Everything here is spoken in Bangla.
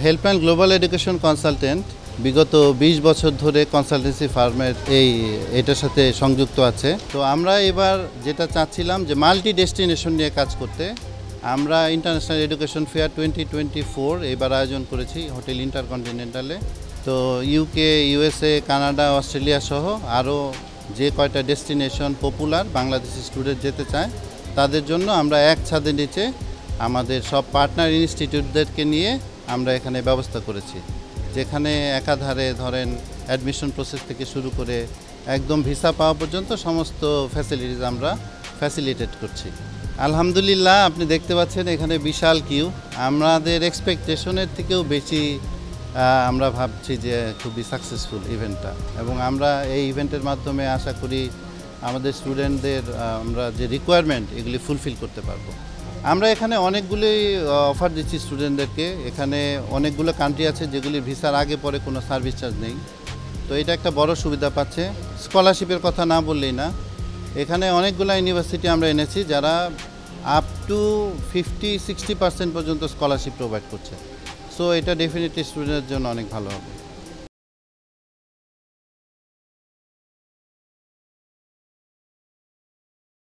হেল্পলাইন গ্লোবাল এডুকেশন কনসালটেন্ট বিগত ২০ বছর ধরে কনসালটেন্সি ফার্মের এটার সাথে সংযুক্ত আছে। তো আমরা এবার যেটা চাচ্ছিলাম যে মাল্টি ডেস্টিনেশন নিয়ে কাজ করতে। আমরা ইন্টারন্যাশনাল এডুকেশন ফেয়ার 2024 এবার আয়োজন করেছি হোটেল ইন্টারকন্টিনেন্টালে। তো ইউকে, ইউএসএ, কানাডা, অস্ট্রেলিয়া সহ আরও যে কয়টা ডেস্টিনেশন পপুলার বাংলাদেশি স্টুডেন্ট যেতে চায় তাদের জন্য আমরা এক ছাদের নিচে আমাদের সব পার্টনার ইনস্টিটিউটদেরকে নিয়ে আমরা এখানে ব্যবস্থা করেছি, যেখানে একাধারে ধরেন অ্যাডমিশন প্রসেস থেকে শুরু করে একদম ভিসা পাওয়া পর্যন্ত সমস্ত ফ্যাসিলিটিস আমরা ফ্যাসিলিটেট করছি। আলহামদুলিল্লাহ, আপনি দেখতে পাচ্ছেন এখানে বিশাল কিউ। আমাদের এক্সপেকটেশনের থেকেও বেশি আমরা ভাবছি যে খুবই সাকসেসফুল ইভেন্টটা, এবং আমরা এই ইভেন্টের মাধ্যমে আশা করি আমাদের স্টুডেন্টদের আমরা যে রিকোয়ারমেন্ট এগুলি ফুলফিল করতে পারবো। আমরা এখানে অনেকগুলোই অফার দিচ্ছি স্টুডেন্টদেরকে। এখানে অনেকগুলো কান্ট্রি আছে যেগুলির ভিসার আগে পরে কোনো সার্ভিস চার্জ নেই, তো এটা একটা বড় সুবিধা পাচ্ছে। স্কলারশিপের কথা না বললেই না, এখানে অনেকগুলো ইউনিভার্সিটি আমরা এনেছি যারা আপ টু 50-60% পর্যন্ত স্কলারশিপ প্রোভাইড করছে। সো এটা ডেফিনেটলি স্টুডেন্টের জন্য অনেক ভালো হবে।